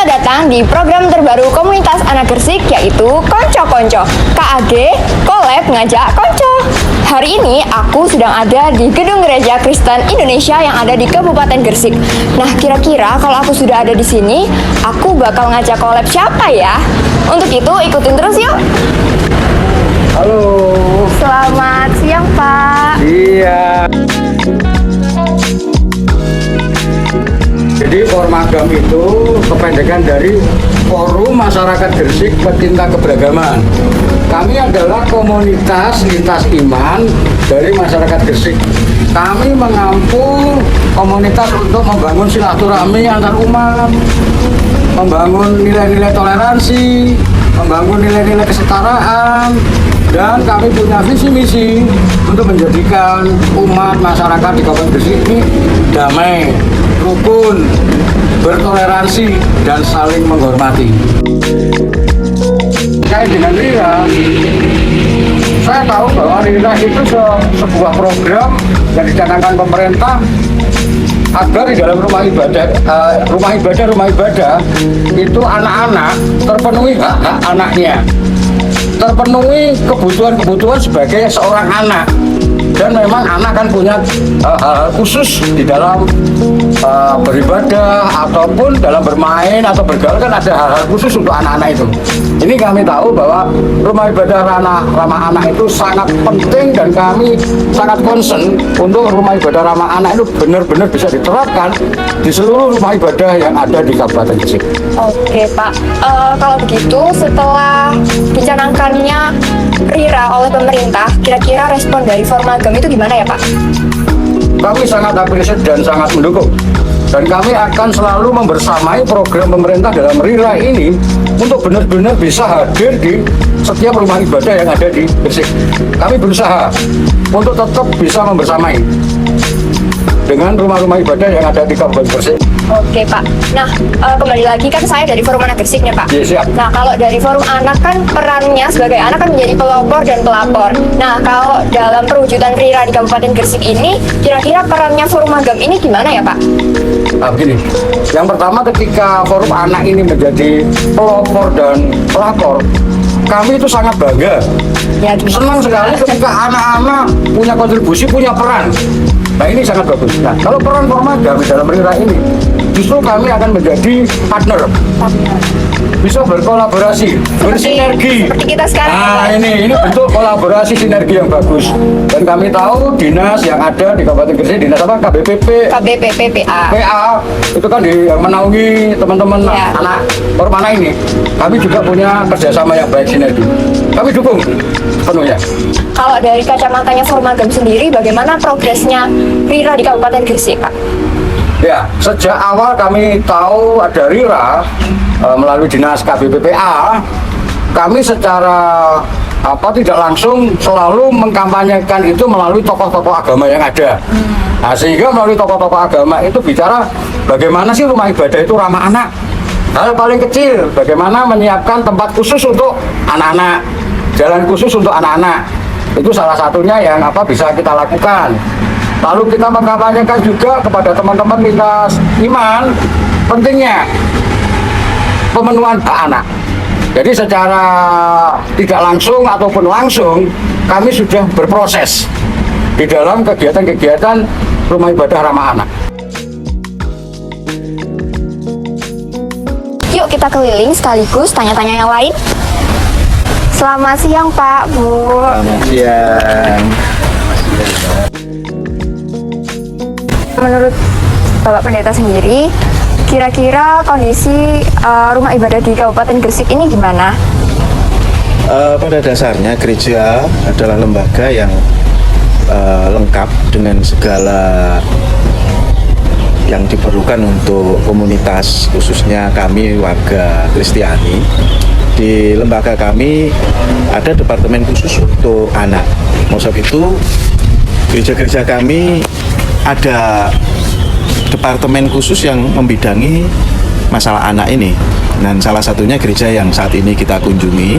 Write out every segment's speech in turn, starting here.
Selamat datang di program terbaru komunitas anak Gresik, yaitu Konco Konco. KAG Collab Ngajak Konco. Hari ini aku sedang ada di Gedung Gereja Kristen Indonesia yang ada di Kabupaten Gresik. Nah, kira-kira kalau aku sudah ada di sini, aku bakal ngajak collab siapa ya? Untuk itu ikutin terus yuk. Halo. Selamat siang, Pak. Iya. Jadi Formagam itu kependekan dari Forum Masyarakat Gresik Pecinta Keberagaman. Kami adalah komunitas lintas iman dari masyarakat Gresik. Kami mengampu komunitas untuk membangun silaturahmi antar umat, membangun nilai-nilai toleransi, membangun nilai-nilai kesetaraan, dan kami punya visi misi untuk menjadikan umat masyarakat di Kabupaten Gresik ini damai, rukun, bertoleransi, dan saling menghormati. Terkait dengan RIRA, saya tahu bahwa RIRA itu sebuah program yang dicanangkan pemerintah agar di dalam rumah ibadah itu anak-anak terpenuhi hak-hak anaknya, terpenuhi kebutuhan sebagai seorang anak. Dan memang anak kan punya hal khusus di dalam beribadah ataupun dalam bermain atau bergaul, kan ada hal-hal khusus untuk anak-anak itu. Ini kami tahu bahwa rumah ibadah ramah anak itu sangat penting, dan kami sangat concern untuk rumah ibadah ramah anak itu benar-benar bisa diterapkan di seluruh rumah ibadah yang ada di Kabupaten Gresik. Oke, Pak. Kalau begitu, setelah dicanangkannya RIRA oleh pemerintah, kira-kira respon dari Formagam itu gimana ya, Pak? Kami sangat apresiasi dan sangat mendukung. Dan kami akan selalu membersamai program pemerintah dalam RIRA ini untuk benar-benar bisa hadir di setiap rumah ibadah yang ada di Gresik. Kami berusaha untuk tetap bisa membersamai dengan rumah-rumah ibadah yang ada di Kabupaten Gresik. Oke, Pak. Nah, kembali lagi kan saya dari Forum Anak Gresik nih, Pak. Iya, siap. Nah, kalau dari Forum Anak kan perannya sebagai anak kan menjadi pelopor dan pelapor. Nah, kalau dalam perwujudan RIRA di Kabupaten Gresik ini, kira-kira perannya Formagam ini gimana ya, Pak? Nah, begini. Yang pertama, ketika Forum Anak ini menjadi pelopor dan pelapor, kami itu sangat bangga. Ya, Senang sekali ketika anak-anak punya kontribusi, punya peran. Nah, ini sangat bagus. Nah, kalau peran Formagam dalam RIRA ini, justru kami akan menjadi partner, bisa berkolaborasi, bersinergi. Seperti kita sekarang. Nah, ini bentuk kolaborasi sinergi yang bagus. Dan kami tahu dinas yang ada di Kabupaten Gresik, dinas apa? KBPPPA. PA itu kan yang menaungi teman-teman Ya. anak Forum Anak ini. Kami juga punya kerjasama yang baik, sinergi. Kami dukung sepenuhnya. Kalau dari kacamatanya Formagam sendiri, bagaimana progresnya RIRA di Kabupaten Gresik, Pak? Ya, sejak awal kami tahu ada RIRA melalui dinas KBPPA, kami secara tidak langsung selalu mengkampanyekan itu melalui tokoh-tokoh agama yang ada. Nah, sehingga melalui tokoh-tokoh agama itu bicara bagaimana sih rumah ibadah itu ramah anak. Hal paling kecil, bagaimana menyiapkan tempat khusus untuk anak-anak, jalan khusus untuk anak-anak. Itu salah satunya yang bisa kita lakukan. Lalu kita mengkampanyekan juga kepada teman-teman lintas iman pentingnya pemenuhan hak anak. Jadi secara tidak langsung ataupun langsung kami sudah berproses di dalam kegiatan-kegiatan rumah ibadah ramah anak. Yuk kita keliling sekaligus tanya-tanya yang lain. Selamat siang, Pak, Bu. Selamat siang. Menurut Bapak Pendeta sendiri, kira-kira kondisi rumah ibadah di Kabupaten Gresik ini gimana? Pada dasarnya gereja adalah lembaga yang lengkap dengan segala yang diperlukan untuk komunitas, khususnya kami warga Kristiani. Di lembaga kami ada departemen khusus untuk anak. Maksud itu gereja-gereja kami ada departemen khusus yang membidangi masalah anak ini. Dan salah satunya gereja yang saat ini kita kunjungi,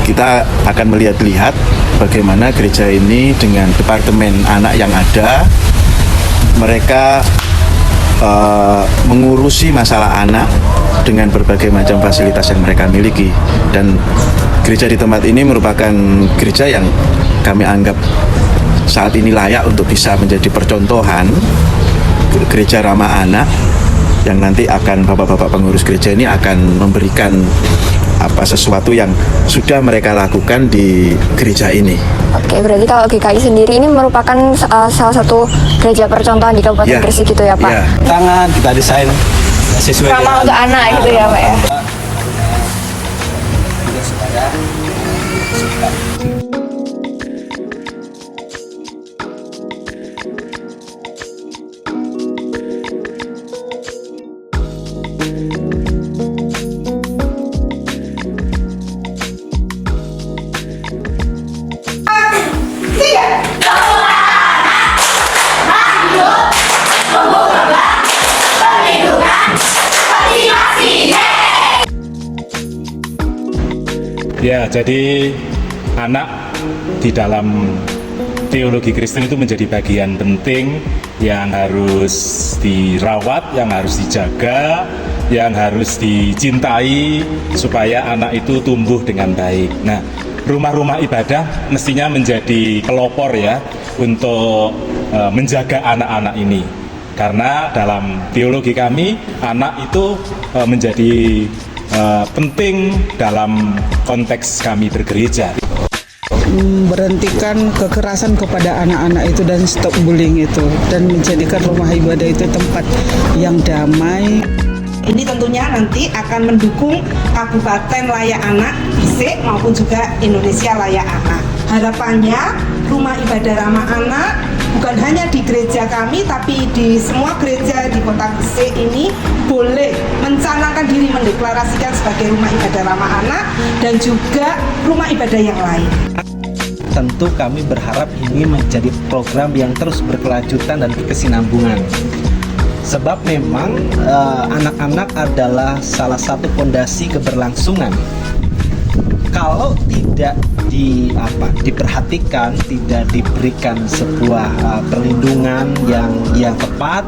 kita akan melihat-lihat bagaimana gereja ini dengan departemen anak yang ada, mereka mengurusi masalah anak dengan berbagai macam fasilitas yang mereka miliki. Dan gereja di tempat ini merupakan gereja yang kami anggap saat ini layak untuk bisa menjadi percontohan gereja ramah anak, yang nanti akan bapak-bapak pengurus gereja ini akan memberikan sesuatu yang sudah mereka lakukan di gereja ini. Oke, berarti kalau GKI sendiri ini merupakan salah satu gereja percontohan di Kabupaten Gresik gitu ya Pak? Ya. Tangan kita desain sesuai Ramah untuk anak gitu ya Pak ya? Ya, jadi anak di dalam teologi Kristen itu menjadi bagian penting yang harus dirawat, yang harus dijaga, yang harus dicintai supaya anak itu tumbuh dengan baik. Nah, rumah-rumah ibadah mestinya menjadi pelopor ya untuk menjaga anak-anak ini. Karena dalam teologi kami, anak itu menjadi penting dalam konteks kami bergereja. Berhentikan kekerasan kepada anak-anak itu dan stop bullying itu, dan menjadikan rumah ibadah itu tempat yang damai. Ini tentunya nanti akan mendukung Kabupaten Layak Anak Gresik maupun juga Indonesia Layak Anak. Harapannya rumah ibadah ramah anak bukan hanya di gereja kami, tapi di semua gereja di Kota Gresik ini boleh mencanangkan diri mendeklarasikan sebagai rumah ibadah ramah anak dan juga rumah ibadah yang lain. Tentu kami berharap ini menjadi program yang terus berkelanjutan dan berkesinambungan. Sebab memang anak-anak adalah salah satu fondasi keberlangsungan. Kalau tidak diperhatikan, tidak diberikan sebuah perlindungan yang tepat,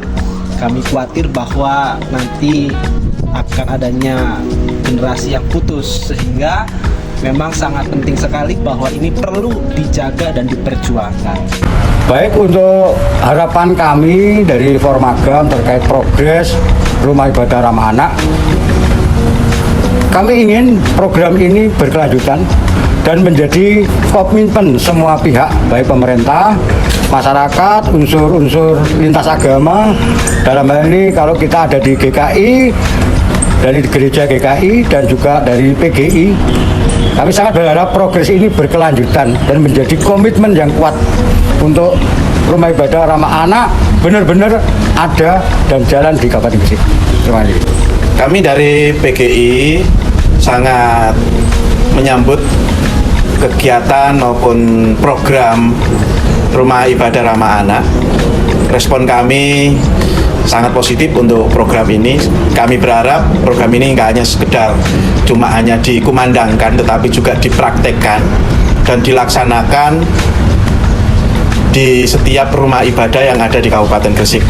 kami khawatir bahwa nanti akan adanya generasi yang putus, sehingga memang sangat penting sekali bahwa ini perlu dijaga dan diperjuangkan. Baik, untuk harapan kami dari Formagam terkait progres rumah ibadah ramah anak, kami ingin program ini berkelanjutan dan menjadi komitmen semua pihak, baik pemerintah, masyarakat, unsur-unsur lintas agama. Dalam hal ini kalau kita ada di GKI, dari gereja GKI dan juga dari PGI, kami sangat berharap progres ini berkelanjutan dan menjadi komitmen yang kuat untuk rumah ibadah ramah anak benar-benar ada dan jalan di Kabupaten Gresik. Terima kasih. Kami dari PGI sangat menyambut kegiatan maupun program rumah ibadah ramah anak. Respon kami sangat positif untuk program ini. Kami berharap program ini nggak hanya sekedar cuma hanya dikumandangkan, tetapi juga dipraktekkan dan dilaksanakan di setiap rumah ibadah yang ada di Kabupaten Gresik.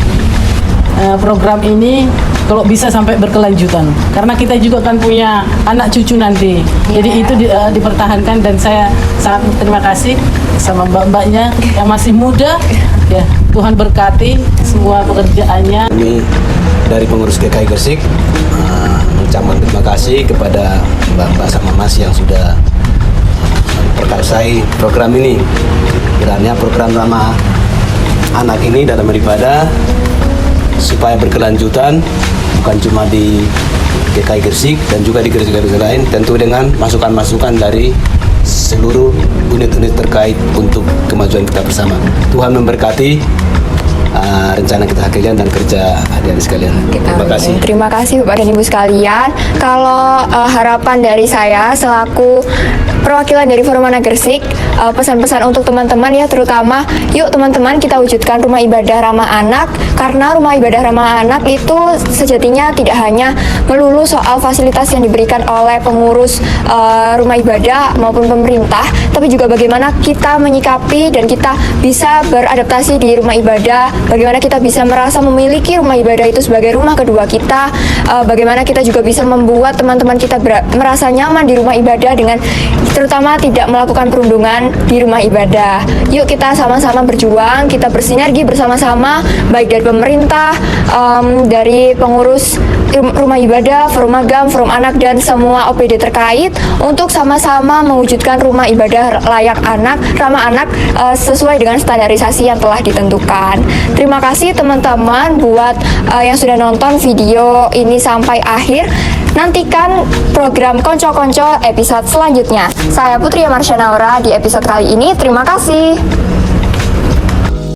Program ini kalau bisa sampai berkelanjutan, karena kita juga kan punya anak cucu nanti. Jadi itu dipertahankan, dan saya sangat terima kasih sama mbak-mbaknya yang masih muda. Ya, Tuhan berkati semua pekerjaannya. Kami dari pengurus GKI Gresik mengucapkan terima kasih kepada mbak-mbak sama mas yang sudah memperkasai program ini. Kiranya program ramah anak ini dalam beribadah supaya berkelanjutan, bukan cuma di GKI Gresik dan juga di gereja-gereja lain, tentu dengan masukan-masukan dari seluruh unit-unit terkait untuk kemajuan kita bersama. Tuhan memberkati rencana kita sekalian dan kerja adik-adik sekalian. Terima kasih. Terima kasih Bapak dan Ibu sekalian. Kalau harapan dari saya selaku perwakilan dari Forum Anak Gresik, pesan-pesan untuk teman-teman ya, terutama yuk teman-teman kita wujudkan rumah ibadah ramah anak, karena rumah ibadah ramah anak itu sejatinya tidak hanya melulu soal fasilitas yang diberikan oleh pengurus rumah ibadah maupun pemerintah, tapi juga bagaimana kita menyikapi dan kita bisa beradaptasi di rumah ibadah bagaimana kita bisa merasa memiliki rumah ibadah itu sebagai rumah kedua kita, bagaimana kita juga bisa membuat teman-teman kita merasa nyaman di rumah ibadah dengan terutama tidak melakukan perundungan di rumah ibadah. Yuk kita sama-sama berjuang, kita bersinergi bersama-sama, baik dari pemerintah, dari pengurus rumah ibadah, forum magam, forum anak, dan semua OPD terkait untuk sama-sama mewujudkan rumah ibadah layak anak, ramah anak sesuai dengan standarisasi yang telah ditentukan. Terima kasih teman-teman buat yang sudah nonton video ini sampai akhir. Nantikan program Konco-Konco episode selanjutnya. Saya Putri Marsha Naura di episode kali ini. Terima kasih.